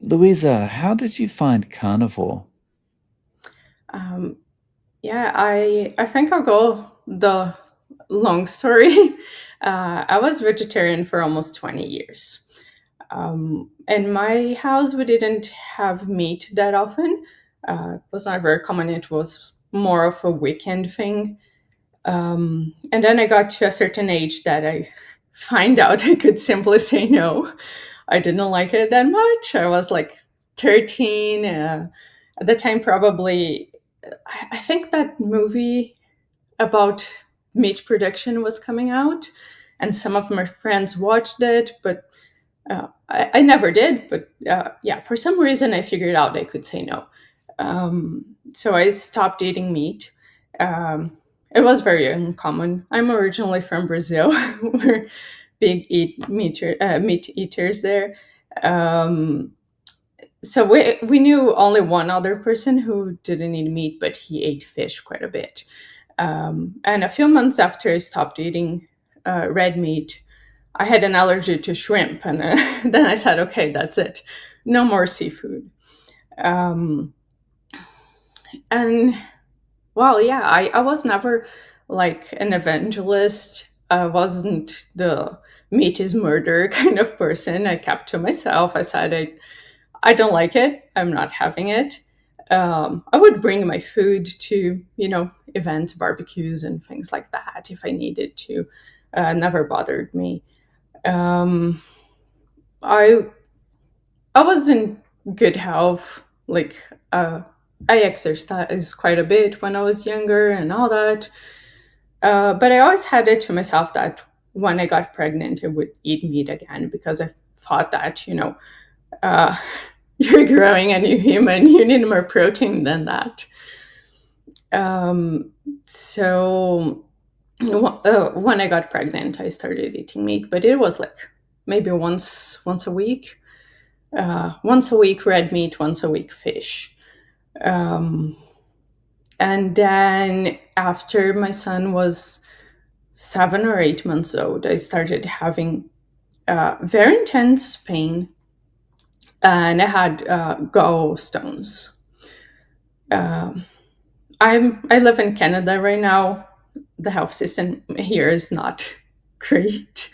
Luiza, how did you find carnivore? Um, yeah, I think I'll go the long story. I was vegetarian for almost 20 years. In my house, we didn't have meat that often. It was not very common. It was more of a weekend thing. And then I got to a certain age that I find out I could simply say no. I didn't like it that much. I was like 13. At the time, probably, I think that movie about meat production was coming out, and some of my friends watched it, but I never did. But yeah, for some reason, I figured out I could say no. So I stopped eating meat. Um, it was very uncommon. I'm originally from Brazil. We're meat eaters there. Um, so we knew only one other person who didn't eat meat, but he ate fish quite a bit. And a few months after I stopped eating red meat, I had an allergy to shrimp, and then I said, "Okay, that's it, no more seafood." Um, and well, yeah, I was never like an evangelist. I wasn't the meat is murder kind of person. I kept to myself. I said I don't like it. I'm not having it. I would bring my food to, events, barbecues, and things like that if I needed to. Never bothered me. Um, I I was in good health. Like I exercised quite a bit when I was younger and all that. But I always had it to myself that when I got pregnant, I would eat meat again because I thought that, uh, you're growing a new human, you need more protein than that. So when I got pregnant, I started eating meat, but it was like maybe once a week. Once a week red meat, once a week fish. Um, and then after my son was 7 or 8 months old, I started having very intense pain, and I had gallstones. Um, I live in Canada right now. The health system here is not great,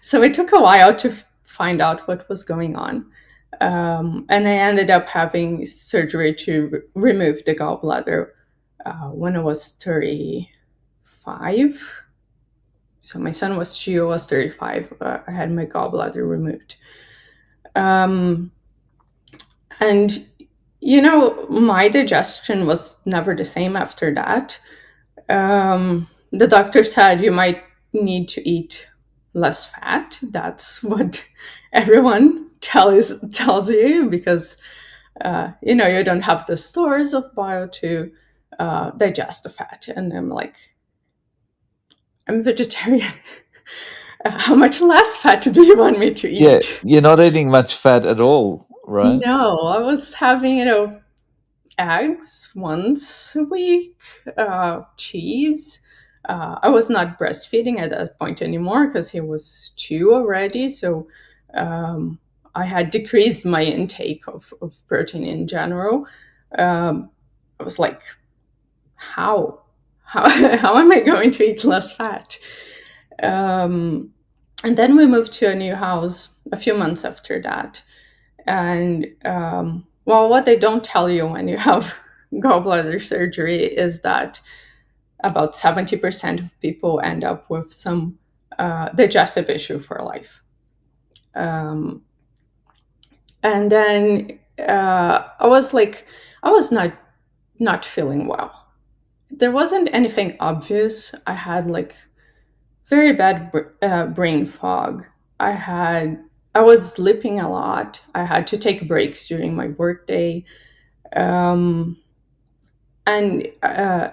so it took a while to find out what was going on. And I ended up having surgery to remove the gallbladder when I was 35. So my son was 2, I was 35. I had my gallbladder removed. Um, and, my digestion was never the same after that. The doctor said you might need to eat less fat. That's what everyone tells you because you don't have the stores of bile to digest the fat. And I'm like, I'm vegetarian. How much less fat do you want me to Yeah, eat? you're not eating much fat at all, right? No, I was having, eggs once a week, cheese. I was not breastfeeding at that point anymore because he was 2 already. So um, I had decreased my intake of protein in general. I was like, how? How am I going to eat less fat? Um, and then we moved to a new house a few months after that. And well, what they don't tell you when you have gallbladder surgery is that about 70% of people end up with some digestive issue for life. Um, and then I was like, I was not feeling well. There wasn't anything obvious. I had like very bad brain fog. I was sleeping a lot. I had to take breaks during my workday. Um, and I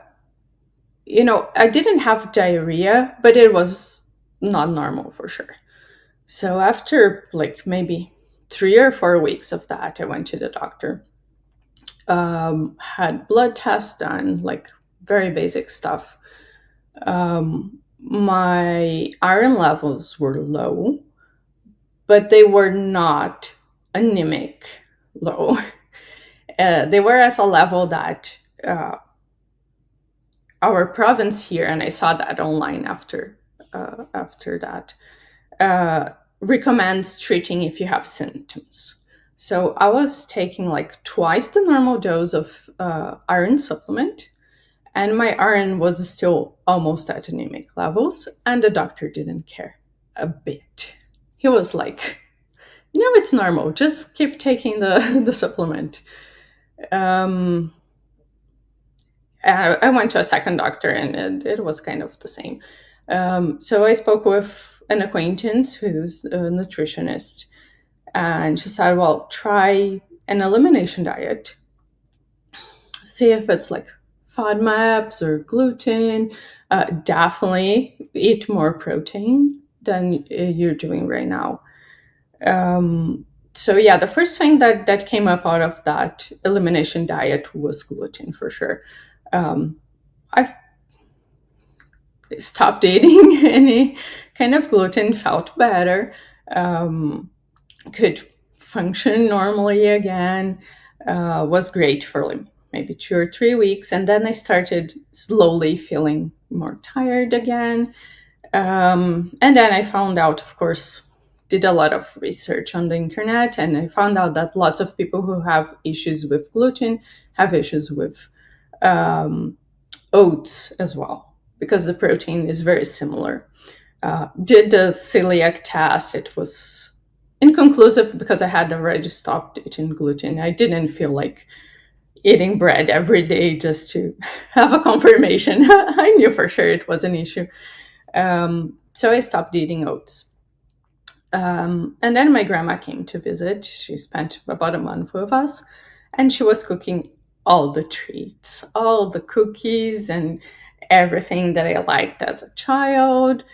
didn't have diarrhea, but it was not normal for sure. So after like maybe 3 or 4 weeks of that, I went to the doctor. Had blood tests done, like very basic stuff. My iron levels were low, but they were not anemic. low. They were at a level that our province here, and I saw that online after that, recommends treating if you have symptoms. So I was taking like twice the normal dose of iron supplement, and my iron was still almost at anemic levels, and the doctor didn't care a bit. He was like, "No, it's normal. Just keep taking the the supplement." Um, I went to a second doctor, and it was kind of the same. So I spoke with an acquaintance who's a nutritionist, and she said, "Well, try an elimination diet. See if it's like FODMAPs or gluten. Definitely eat more protein than you're doing right now." So yeah, the first thing that came up out of that elimination diet was gluten for sure. Um, I stopped eating any kind of gluten, felt better, um, could function normally again, was great for like maybe 2 or 3 weeks. And then I started slowly feeling more tired again. And then I found out, of course, did a lot of research on the internet, and I found out that lots of people who have issues with gluten have issues with um, oats as well, because the protein is very similar. Did the celiac test. It was inconclusive because I had already stopped eating gluten. I didn't feel like eating bread every day just to have a confirmation. I knew for sure it was an issue. So I stopped eating oats. And then my grandma came to visit. She spent about a month with us, and she was cooking all the treats, all the cookies, and everything that I liked as a child,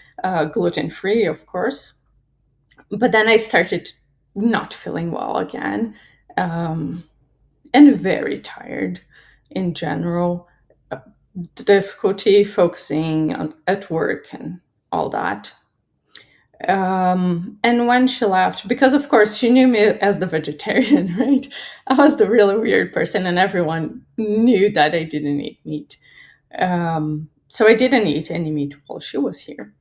gluten free, of course. But then I started not feeling well again, um, and very tired in general, difficulty focusing at work and all that. And when she left, because of course she knew me as the vegetarian, right? I was the really weird person, and everyone knew that I didn't eat meat. So I didn't eat any meat while she was here.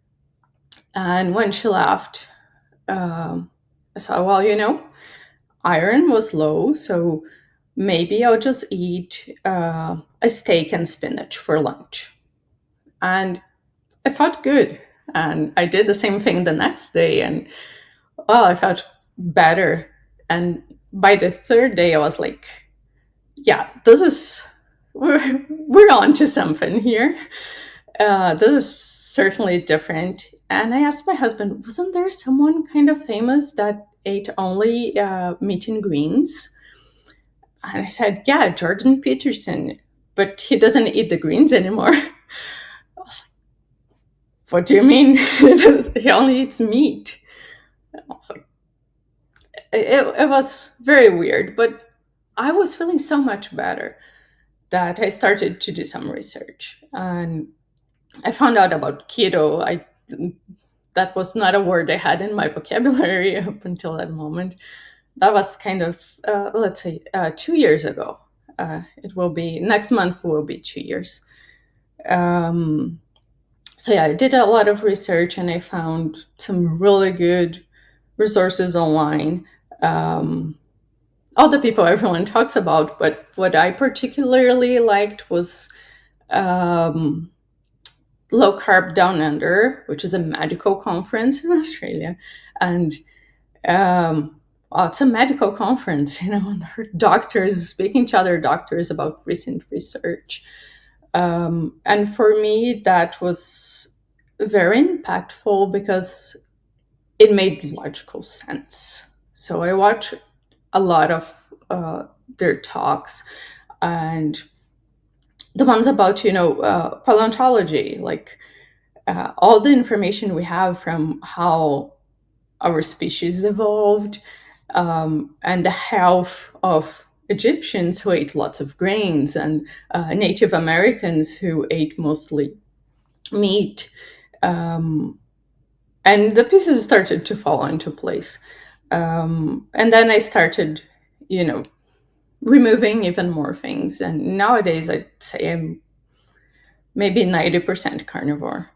And when she left, I said, well, iron was low, so maybe I'll just eat a steak and spinach for lunch. And I felt good. And I did the same thing the next day, and well, I felt better. And by the third day, I was like, yeah, we're on to something here. This is certainly different. And I asked my husband, wasn't there someone kind of famous that ate only meat and greens? And I said, yeah, Jordan Peterson, but he doesn't eat the greens anymore. I was like, what do you mean? He only eats meat. I was like, it was very weird, but I was feeling so much better that I started to do some research. And I found out about keto. That was not a word I had in my vocabulary up until that moment. That was kind of, let's say, 2 years ago. It will be next month will be 2 years. So yeah, I did a lot of research, and I found some really good resources online. Um, all the people everyone talks about, but what I particularly liked was um, Low Carb Down Under, which is a medical conference in Australia. And well, it's a medical conference, and doctors speaking to other doctors about recent research. And for me, that was very impactful because it made logical sense. So I watched a lot of their talks, and the ones about paleontology, like all the information we have from how our species evolved, and the health of Egyptians who ate lots of grains, and Native Americans who ate mostly meat. Um, and the pieces started to fall into place. And then I started you know, removing even more things. And nowadays, I'd say I'm maybe 90% carnivore.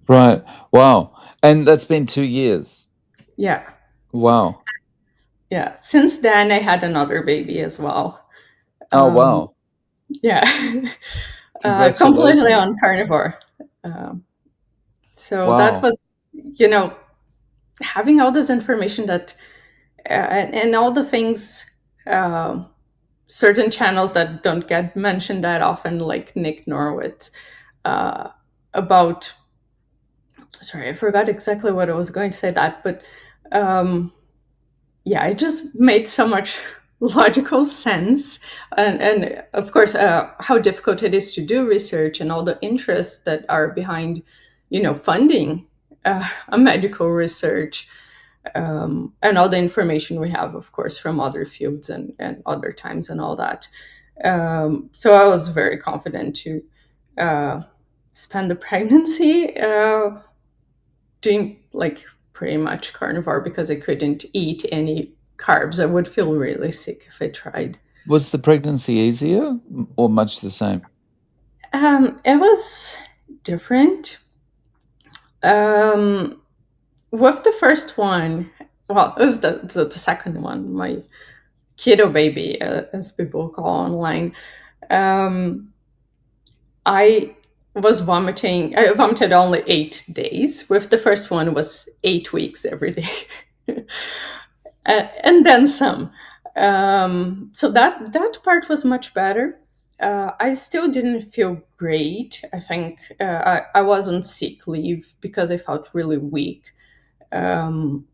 Right. Wow. And that's been 2 years. Yeah. Wow. Yeah. Since then, I had another baby as well. Oh, Um, wow. yeah. Completely Congratulations. on carnivore. Um, so that Wow. was, having all this information that, and all the things, uh, certain channels that don't get mentioned that often, like Nick Norwitz, uh, about, sorry, I forgot exactly what I was going to say that, but um, yeah, it just made so much logical sense. And of course, how difficult it is to do research and all the interests that are behind, funding a medical research, and all the information we have, of course, from other fields and other times and all that. So I was very confident to uh, spend the pregnancy doing like pretty much carnivore because I couldn't eat any carbs. I would feel really sick if I tried. Was the pregnancy easier or much the same? It was different. Um, with the first one, well, with the second one, my kiddo baby, as people call online, um, I was vomiting. I vomited only 8 days. With the first one, was 8 weeks every day. And then some. So that part was much better. I still didn't feel great. I think I was on sick leave because I felt really weak. Um,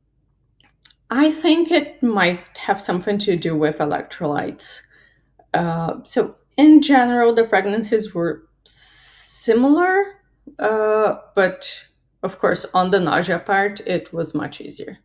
I think it might have something to do with electrolytes. So in general, the pregnancies were similar, but of course, on the nausea part, it was much easier.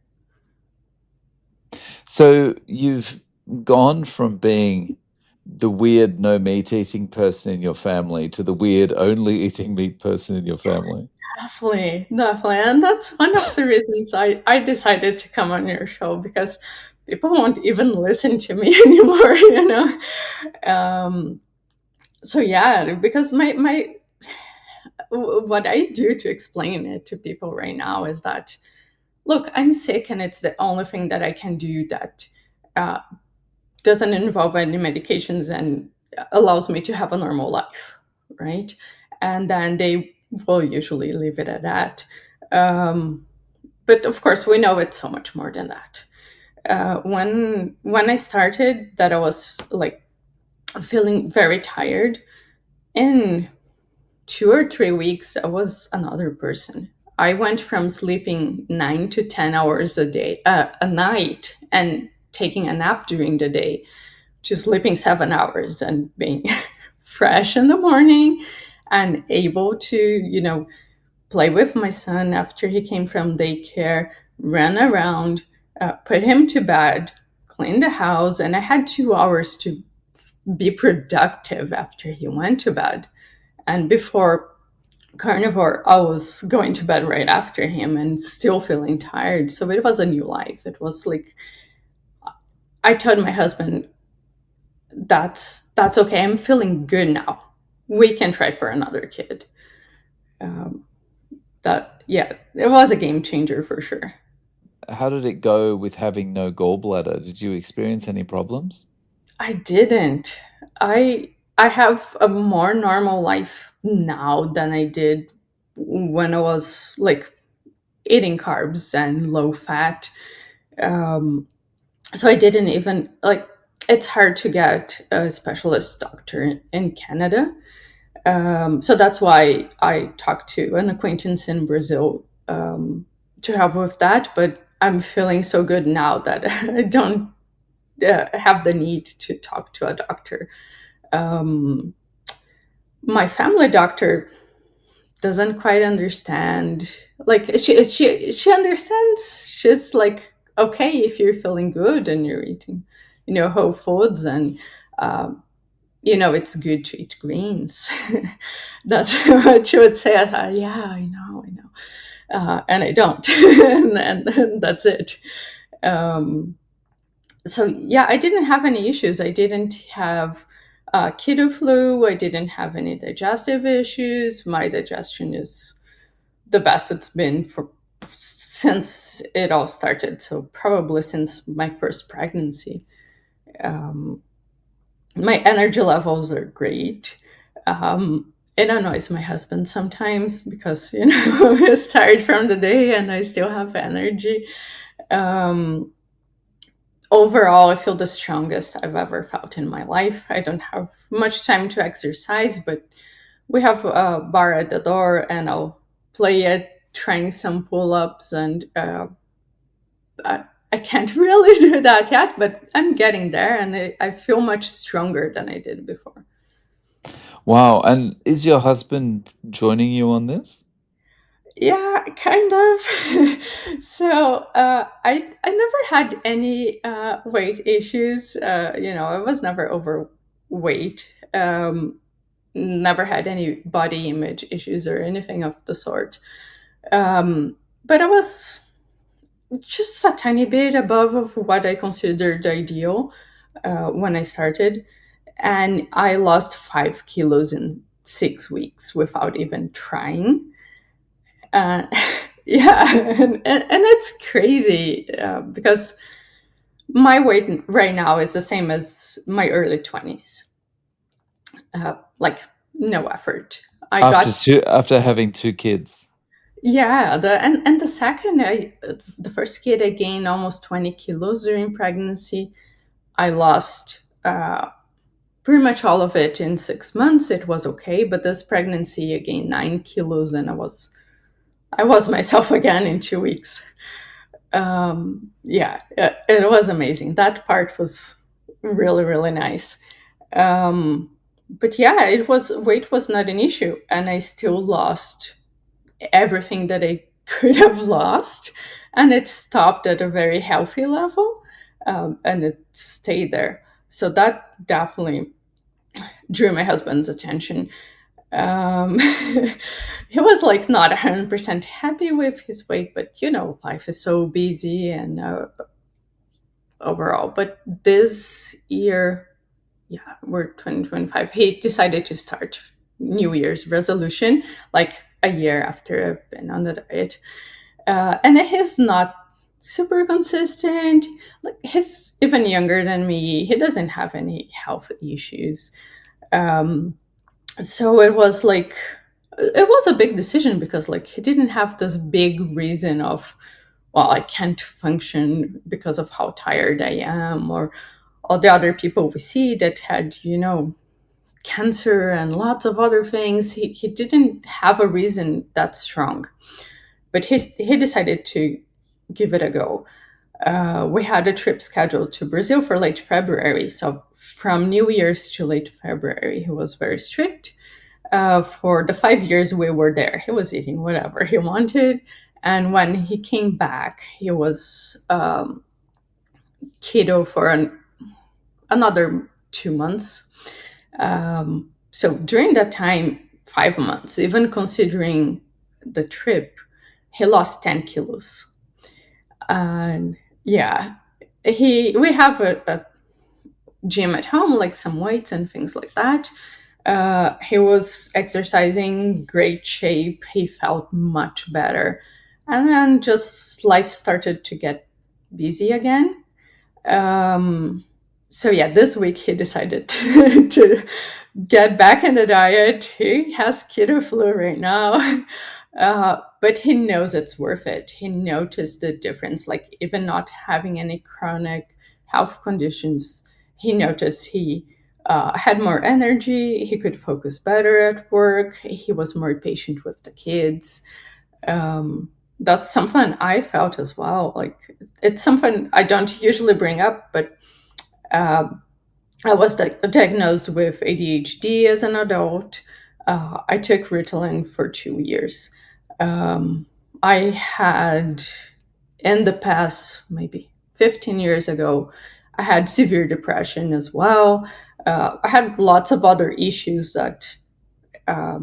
So you've gone from being the weird no meat eating person in your family to the weird only eating meat person in your family. Definitely, definitely. And that's one of the reasons I decided to come on your show because people won't even listen to me anymore, Um, so yeah, because what I do to explain it to people right now is that, look, I'm sick and it's the only thing that I can do that uh, doesn't involve any medications and allows me to have a normal life, right? And then they will usually leave it at that. Um, but of course, we know it's so much more than that. When I started, that I was like feeling very tired. In 2 or 3 weeks, I was another person. I went from sleeping 9 to 10 hours a night, and taking a nap during the day, to sleeping 7 hours and being fresh in the morning and able to, play with my son after he came from daycare, run around, put him to bed, clean the house, and I had 2 hours to be productive after he went to bed. And before carnivore, I was going to bed right after him and still feeling tired. So it was a new life. It was like, I told my husband, that's okay. I'm feeling good now. We can try for another kid. Um, that Yeah, it was a game changer for sure. How did it go with having no gallbladder? Did you experience any problems? I didn't. I have a more normal life now than I did when I was like eating carbs and low fat. Um, so I didn't even like. It's hard to get a specialist doctor in Canada. So that's why I talked to an acquaintance in Brazil to help with that. But I'm feeling so good now that I don't have the need to talk to a doctor. Um, my family doctor doesn't quite understand. Like she understands. She's like, okay, if you're feeling good and you're eating, whole foods, and um, it's good to eat greens. That's what she would say. I thought, yeah, I know. And I don't, and that's it. Um, so yeah, I didn't have any issues. I didn't have keto flu. I didn't have any digestive issues. My digestion is the best it's been for since it all started. So probably since my first pregnancy. Um, my energy levels are great. It annoys my husband sometimes because he's tired from the day and I still have energy. Um, Overall, I feel the strongest I've ever felt in my life. I don't have much time to exercise, but we have a bar at the door, and I'll play it, trying some pull ups, and I can't really do that yet, but I'm getting there, and I feel much stronger than I did before. Wow. And is your husband joining you on this? Yeah, kind of. So I never had any weight issues. I was never overweight. Never had any body image issues or anything of the sort. But I was just a tiny bit above of what I considered ideal when I started, and I lost 5 kilos in 6 weeks without even trying. Uh, yeah, and it's crazy because my weight right now is the same as my early 20s. Like, no effort. I got After having two kids? Yeah, and the second I the first kid I gained almost 20 kilos during pregnancy. I lost pretty much all of it in 6 months. It was okay, but this pregnancy I gained 9 kilos, and I was myself again in 2 weeks. Yeah, it was amazing. That part was really really nice. Um, but yeah, it was weight was not an issue, and I still lost everything that I could have lost, and it stopped at a very healthy level, and it stayed there. So that definitely drew my husband's attention. He was like not 100% happy with his weight, but life is so busy and overall. But this year, yeah, we're 2025. He decided to start New Year's resolution like a year after I've been on the diet. And he's not super consistent. Like, he's even younger than me. He doesn't have any health issues. Um, so it was a big decision because like he didn't have this big reason of, well, I can't function because of how tired I am, or all the other people we see that had cancer and lots of other things. He didn't have a reason that strong, but he decided to give it a go. We had a trip scheduled to Brazil for late February. So from New Year's to late February, he was very strict. For the 5 years we were there, he was eating whatever he wanted. And when he came back, he was keto for another 2 months. So during that time, 5 months, even considering the trip, he lost 10 kilos. And yeah, we have a gym at home, like some weights and things like that. He was exercising, great shape. He felt much better, and then just life started to get busy again. Um, so yeah, this week he decided to get back in the diet. He has keto flu right now. But he knows it's worth it. He noticed the difference, like even not having any chronic health conditions. He noticed he had more energy. He could focus better at work. He was more patient with the kids. That's something I felt as well. Like, it's something I don't usually bring up, but um, I was diagnosed with ADHD as an adult. I took Ritalin for 2 years. Um, I had, in the past, maybe 15 years ago, I had severe depression as well. I had lots of other issues that are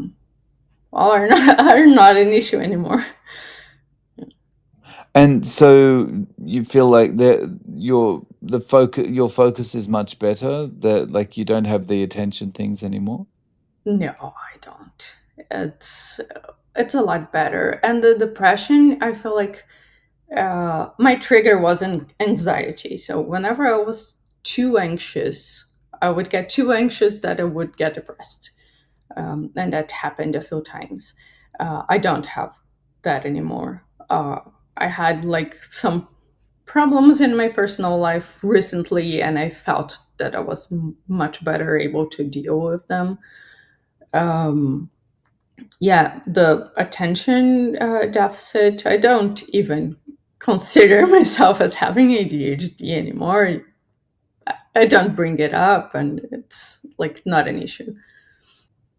not, are not an issue anymore. And so you feel like your focus is much better, that like you don't have the attention things anymore? No, I don't. It's it's a lot better. And the depression, I feel like my trigger wasn't anxiety. So whenever I was too anxious, I would get too anxious that I would get depressed. And that happened a few times. I don't have that anymore. I had like some problems in my personal life recently, and I felt that I was much better able to deal with them. Um, yeah, the attention deficit, I don't even consider myself as having ADHD anymore. I don't bring it up, and it's like not an issue.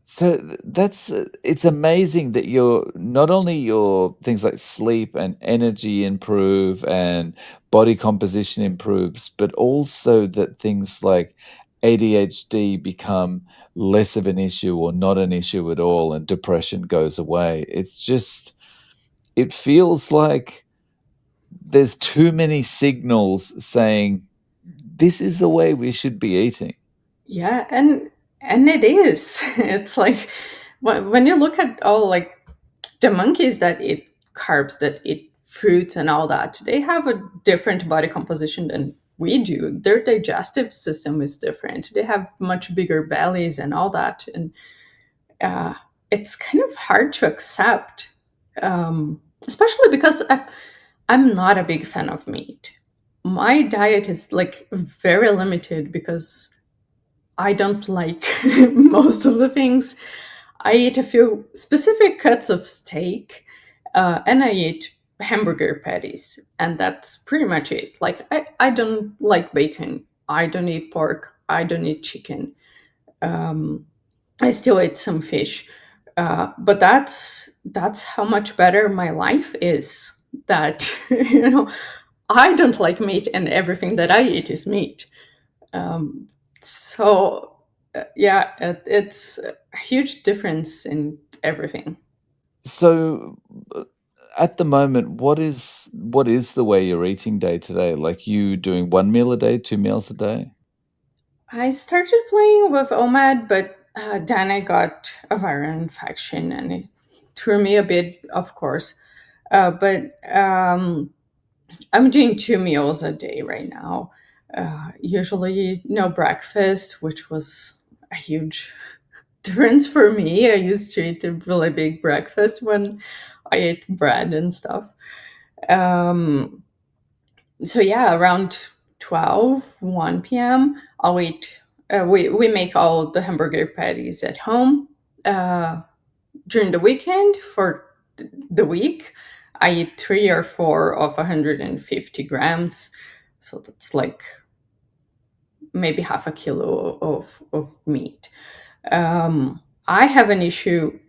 So that's it's amazing that your not only your things like sleep and energy improve and body composition improves, but also that things like ADHD become less of an issue or not an issue at all, and depression goes away. It's just it feels like there's too many signals saying this is the way we should be eating. Yeah, and it is. It's like when you look at all like the monkeys that eat carbs, that eat fruits and all that, they have a different body composition than we do. Their digestive system is different. They have much bigger bellies and all that, and uh, it's kind of hard to accept, especially because I'm not a big fan of meat. My diet is like very limited because I don't like most of the things. I eat a few specific cuts of steak, and I eat hamburger patties, and that's pretty much it. Like, I don't like bacon. I don't eat pork. I don't eat chicken. Um, I still eat some fish, but that's how much better my life is. That I don't like meat, and everything that I eat is meat. Um, so yeah, it's a huge difference in everything. So, at the moment, what is the way you're eating day to day? Like, you doing 1 meal a day, 2 meals a day? I started playing with OMAD, but then I got a viral infection and it threw me a bit, of course. But I'm doing 2 meals a day right now. Usually, no breakfast, which was a huge difference for me. I used to eat a really big breakfast when I ate bread and stuff. Um, so yeah, around 12, 1 p.m., I'll eat. We make all the hamburger patties at home. Uh, During the weekend for the week, I eat 3 or 4 of 150 grams. So that's like maybe half a kilo of meat. I have an issue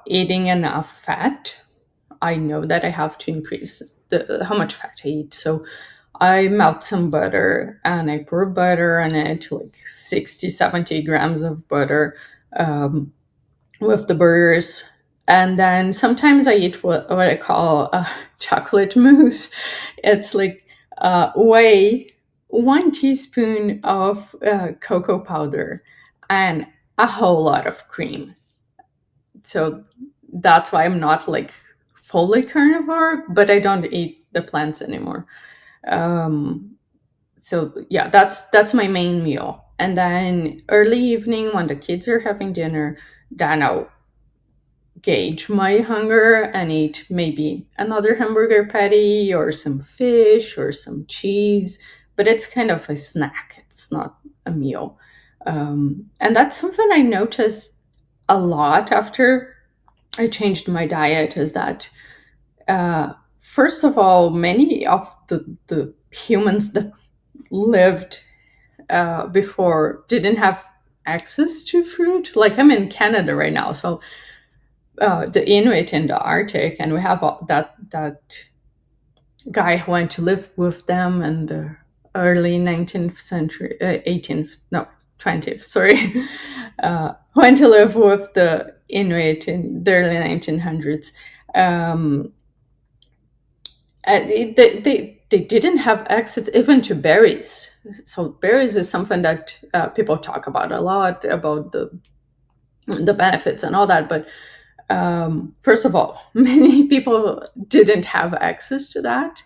eating enough fat. I know that I have to increase how much fat I eat. So I melt some butter and I pour butter on it, like 60, 70 grams of butter um, with the burgers. And then sometimes I eat what I call chocolate mousse. It's like weigh 1 teaspoon of cocoa powder and a whole lot of cream. So that's why I'm not like fully carnivore, but I don't eat the plants anymore. Um, so yeah, that's my main meal. And then early evening when the kids are having dinner, then I'll gauge my hunger and eat maybe another hamburger patty or some fish or some cheese, but it's kind of a snack. It's not a meal. And that's something I noticed a lot after I changed my diet is that, first of all, many of the humans that lived before didn't have access to food. Like I'm in Canada right now, so the Inuit in the Arctic, and we have that guy who went to live with them in the early 19th century, 18th, no, 20th, sorry, went to live with the Inuit in the early 1900s. Um, They didn't have access even to berries. So berries is something that people talk about a lot, about the benefits and all that. But first of all, many people didn't have access to that,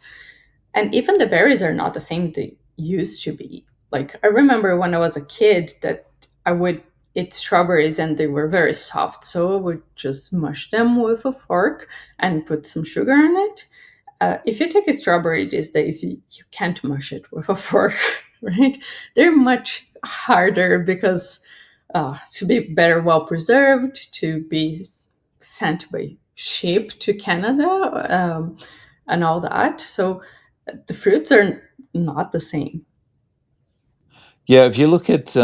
and even the berries are not the same they used to be. Like, I remember when I was a kid that I would eat strawberries and they were very soft, so I would just mush them with a fork and put some sugar in it. If you take a strawberry these days, you can't mush it with a fork, right? They're much harder because to be better well preserved, to be sent by ship to Canada, and all that. So the fruits are not the same. Yeah, if you look at,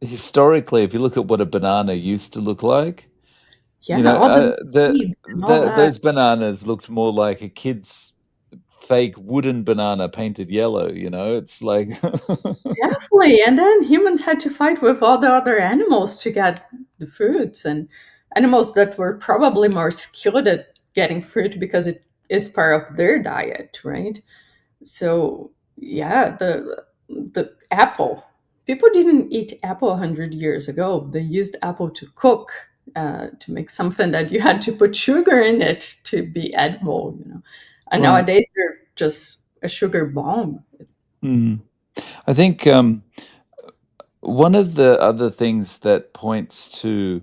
historically, if you look at what a banana used to look like, Yeah, all the seeds and all that. those bananas looked more like a kid's fake wooden banana painted yellow, it's like Definitely. And then humans had to fight with all the other animals to get the fruits, and animals that were probably more skilled at getting fruit because it is part of their diet, right? So yeah, the apple. People didn't eat apple 100 years ago. They used apple to cook, to make something that you had to put sugar in it to be edible. And Right. nowadays they're just a sugar bomb. Mm. I think, one of the other things that points to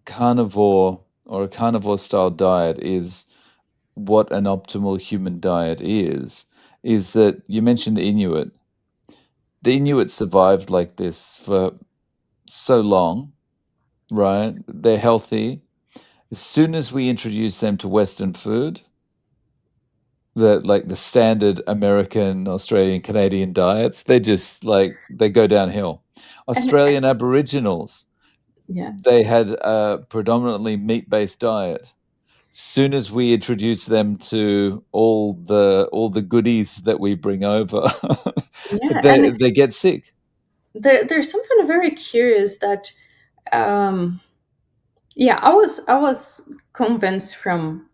carnivore or a carnivore style diet is what an optimal human diet is that you mentioned the Inuit. The Inuit survived like this for so long, right? They're healthy. As soon as we introduce them to Western food, the standard American, Australian, Canadian diets, they just they go downhill. And Australian Aboriginals, yeah, they had a predominantly meat-based diet. Soon as we introduce them to all the goodies that we bring over, yeah, and they get sick. there's something very curious that, um, yeah, I was convinced from,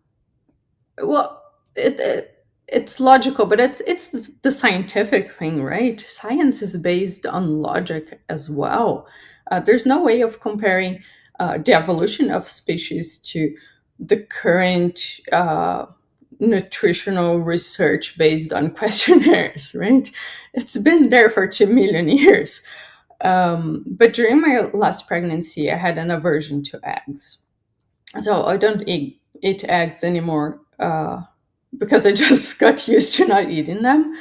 well, it's logical, but it's the scientific thing, right? Science is based on logic as well. There's no way of comparing the evolution of species to the current nutritional research based on questionnaires, right? It's been there for 2 million years. But during my last pregnancy, I had an aversion to eggs, so I don't eat eggs anymore, because I just got used to not eating them.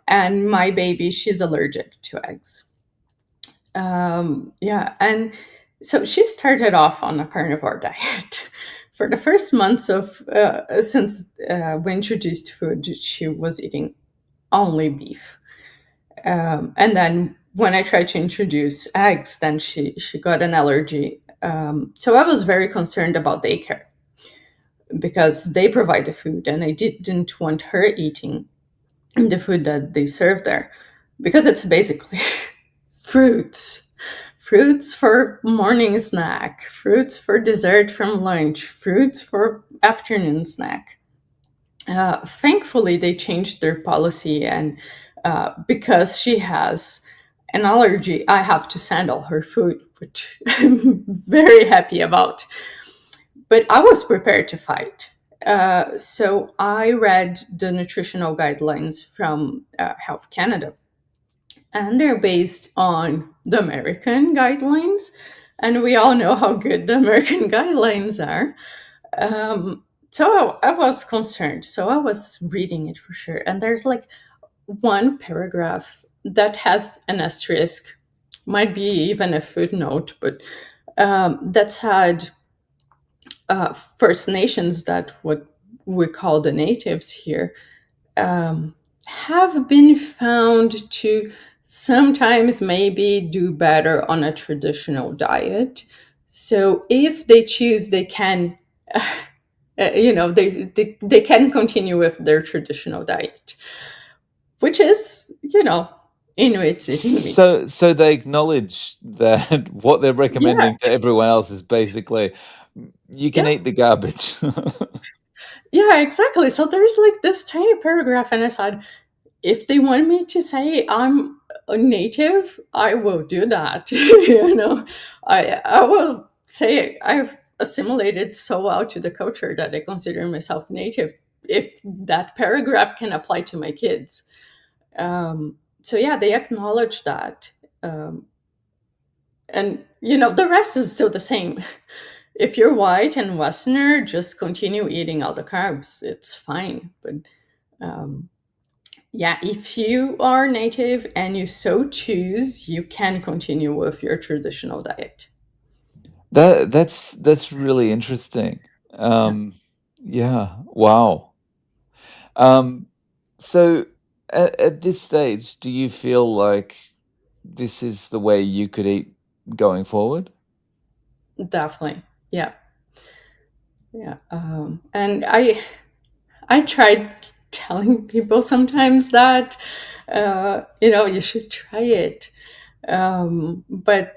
And my baby, she's allergic to eggs. Yeah, and so she started off on a carnivore diet. For the first months of since we introduced food, she was eating only beef. And then when I tried to introduce eggs, then she got an allergy. So I was very concerned about daycare because they provide the food, and I didn't want her eating the food that they serve there, because it's basically fruits. Fruits for morning snack, fruits for dessert from lunch, fruits for afternoon snack. Thankfully, they changed their policy, and because she has an allergy, I have to send all her food, which I'm very happy about. But I was prepared to fight. So I read the nutritional guidelines from Health Canada, and they're based on the American guidelines. And we all know how good the American guidelines are. So I was concerned. So I was reading it for sure. And there's like one paragraph that has an asterisk, might be even a footnote, but that said, First Nations, that what we call the natives here, have been found to sometimes maybe do better on a traditional diet. So if they choose, they can, they can continue with their traditional diet, which is, Inuits eating meat. So they acknowledge that what they're Yeah, recommending to everyone else is basically, you can yeah, eat the garbage. Yeah, exactly. So there's like this tiny paragraph, and I said, if they want me to say I'm a native, I will do that. I will say I've assimilated so well to the culture that I consider myself native. If that paragraph can apply to my kids, so yeah, they acknowledge that, and the rest is still the same. If you're white and Westerner, just continue eating all the carbs. It's fine, but um, yeah, if you are native and you so choose, you can continue with your traditional diet. That's really interesting. Yeah, Yeah, wow. Um, so at this stage, do you feel like this is the way you could eat going forward? definitely. Yeah, yeah. And I tried telling people sometimes that you should try it, but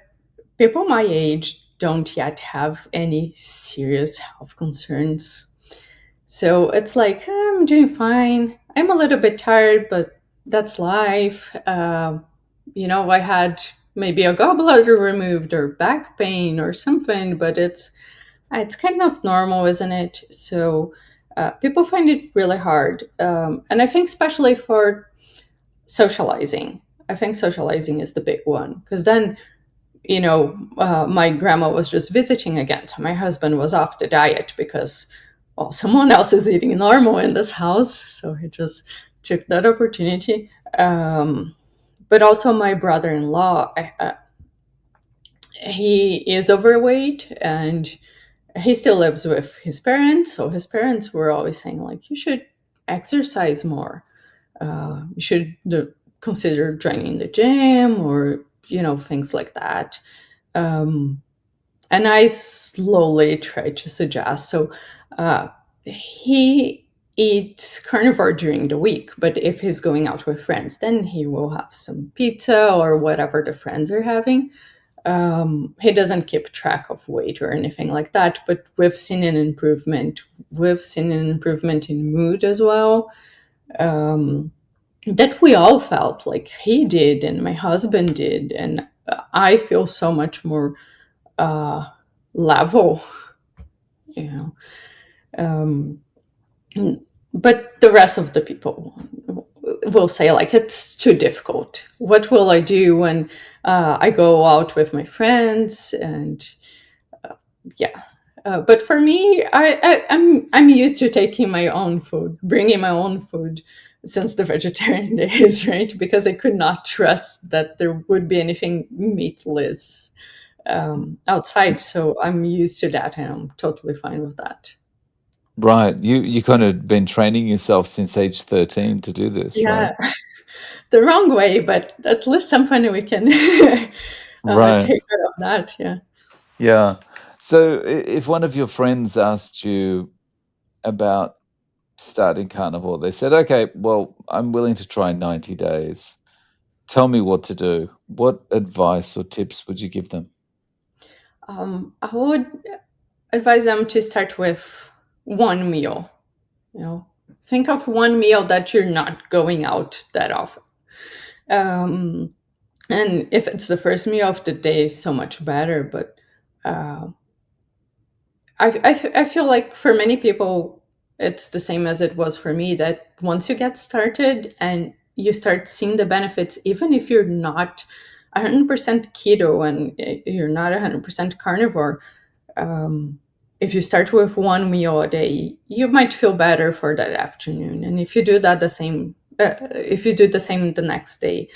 people my age don't yet have any serious health concerns. So it's like, I'm doing fine. I'm a little bit tired, but that's life. I had maybe a gallbladder removed or back pain or something, but it's kind of normal, isn't it? So people find it really hard, and I think especially for socializing. I think socializing is the big one, because then my grandma was just visiting again. So my husband was off the diet because, well, someone else is eating normal in this house. So he just took that opportunity. But also, my brother in law, he is overweight and he still lives with his parents. So his parents were always saying, like, you should exercise more. You should consider joining the gym or, things like that. Um, and I slowly try to suggest. So he eats carnivore during the week, but if he's going out with friends, then he will have some pizza or whatever the friends are having. He doesn't keep track of weight or anything like that, but we've seen an improvement. We've seen an improvement in mood as well. That we all felt, like he did and my husband did, and I feel so much more uh, level, you know. Um, but the rest of the people will say, like, it's too difficult. What will I do when I go out with my friends? And yeah. But for me, I'm used to taking my own food, bringing my own food since the vegetarian days, right? Because I could not trust that there would be anything meatless outside. So I'm used to that, and I'm totally fine with that. Right. You kind of been training yourself since age 13 to do this, right? Yeah, the wrong way, but at least something we can Right. take out of that. Yeah. Yeah. So if one of your friends asked you about starting carnivore, they said, "Okay, well, I'm willing to try 90 days. Tell me what to do." What advice or tips would you give them? I would advise them to start with one meal. You know, think of one meal that you're not going out that often. Um, and if it's the first meal of the day, so much better. But uh, I feel like for many people, it's the same as it was for me, that once you get started and you start seeing the benefits, even if you're not 100% keto and you're not 100% carnivore, um, if you start with one meal a day, you might feel better for that afternoon. And if you do that the same, if you do the same the next day,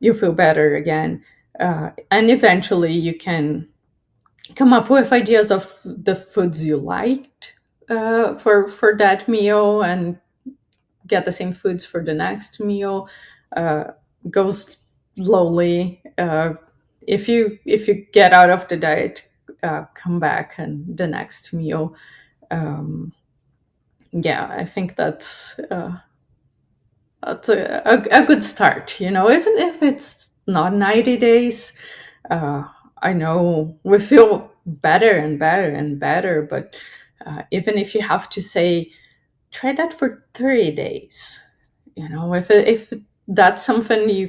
you feel better again. And eventually you can come up with ideas of the foods you liked for that meal and get the same foods for the next meal. Uh, go slowly. If you get out of the diet, come back and the next meal. Um, yeah, I think that's a good start. Even if it's not 90 days, uh, I know we feel better and better and better, but Even if you have to say, try that for 30 days. If that's something you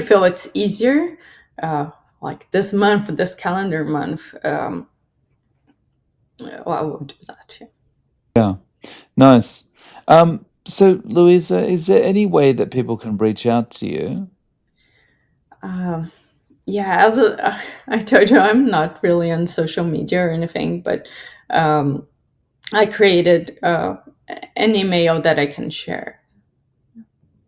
feel it's easier, like this month, this calendar month, well, I will do that. Yeah. Yeah. Nice. So Louisa, is there any way that people can reach out to you? Um, yeah, I told you, I'm not really on social media or anything, but um, I created an email that I can share.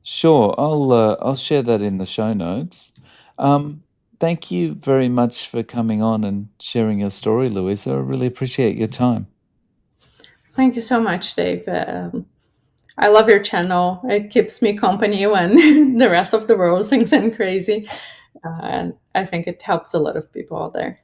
Sure, I'll share that in the show notes. Um, Thank you very much for coming on and sharing your story, Louisa. I really appreciate your time. Thank you so much, Dave. I love your channel. It keeps me company when the rest of the world thinks I'm crazy. And I think it helps a lot of people out there.